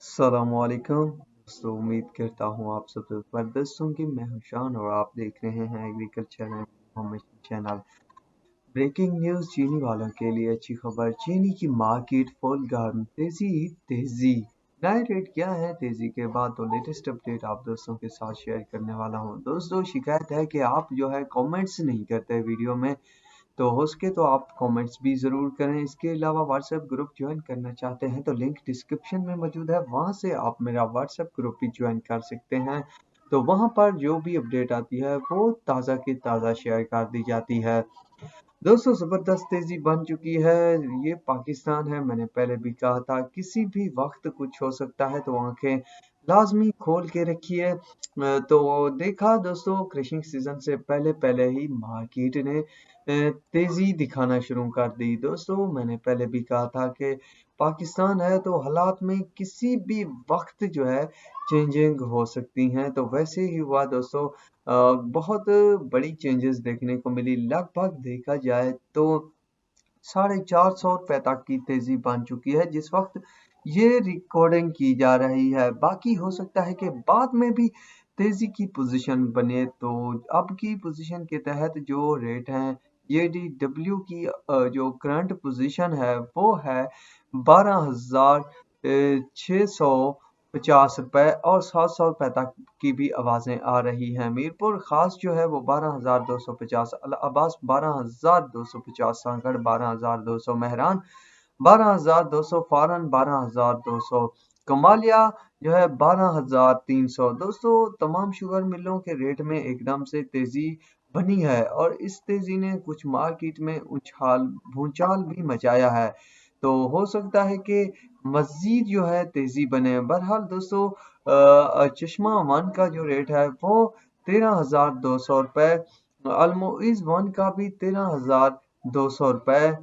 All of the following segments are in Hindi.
अस्सलामुअलैकुम दोस्तों, उम्मीद करता हूँ आप सब ज़बरदस्त होंगे। मैं हूं शान और आप देख रहे हैं agriculture and information channel. Breaking news, चीनी वालों के लिए अच्छी खबर। चीनी की मार्केट फुल गर्म, तेजी तेजी। नए रेट क्या है तेजी के बाद, तो लेटेस्ट अपडेट आप दोस्तों के साथ शेयर करने वाला हूँ। दोस्तों, शिकायत है कि आप जो है कमेंट्स नहीं करते वीडियो में, तो हो सके तो आप कमेंट्स भी ज़रूर करें। इसके अलावा व्हाट्सएप ग्रुप ज्वाइन करना चाहते हैं तो लिंक डिस्क्रिप्शन में मौजूद है, वहां से आप मेरा व्हाट्सएप ग्रुप भी ज्वाइन कर सकते हैं। तो वहां पर जो भी अपडेट आती है वो ताज़ा की ताज़ा शेयर कर दी जाती है। दोस्तों, ज़बरदस्त तेज़ी बन चुकी है। ये पाकिस्तान है, मैंने पहले भी कहा था किसी भी वक्त कुछ हो सकता है, तो आंखें लाजमी खोल के रखिए। तो देखा दोस्तों, क्रशिंग सीजन से पहले पहले ही मार्केट ने तेज़ी दिखाना शुरू कर दी। दोस्तों, मैंने पहले भी कहा था कि पाकिस्तान है तो हालात में किसी भी वक्त जो है चेंजिंग हो सकती हैं, तो वैसे ही हुआ दोस्तों। बहुत बड़ी चेंजेस देखने को मिली। लगभग देखा जाए तो 450 रुपए तक की तेजी बन चुकी है जिस वक्त ये रिकॉर्डिंग की जा रही है। बाकी हो सकता है कि बाद में भी तेजी की पोजीशन बने, तो अब की पोजीशन के तहत जो रेट है ADW की जो करंट पोजीशन है वो है 12,650 रुपए और 700 रुपए तक की भी आवाजें आ रही हैं। मीरपुर खास जो है वो 12,250, अब्बास 12,250, सांगड़ 12,200, महरान 12,200, फारन 12,200, कमालिया जो है 12,300। दोस्तों, तमाम शुगर मिलों के रेट में एकदम से तेजी बनी है और इस तेजी ने कुछ मार्केट में उछाल भूचाल भी मचाया है, तो हो सकता है कि मजीद जो है तेजी बने। बहरहाल दोस्तों, चश्मा वन का जो रेट है वो 13,200 रुपए, अलमोइज वन का भी 13,200 रुपए।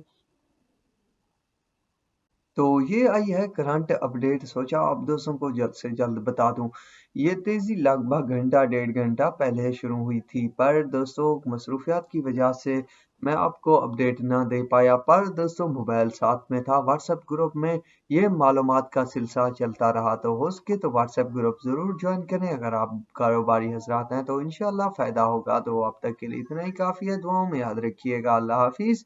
तो ये आई है करंट अपडेट, सोचा आप दोस्तों को जल्द से जल्द बता दूं। ये तेजी लगभग घंटा डेढ़ घंटा पहले शुरू हुई थी, पर दोस्तों मसरूफियात की वजह से मैं आपको अपडेट ना दे पाया। पर दोस्तों, मोबाइल साथ में था, व्हाट्सएप ग्रुप में ये मालूमात का सिलसिला चलता रहा, तो हो सके तो व्हाट्सएप ग्रुप ज़रूर ज्वाइन करें। अगर आप कारोबारी हजरात हैं तो इंशाल्लाह फ़ायदा होगा। तो अब तक के लिए इतना ही काफ़ी है। दुआओं में याद रखिएगा। अल्लाह हाफिज़।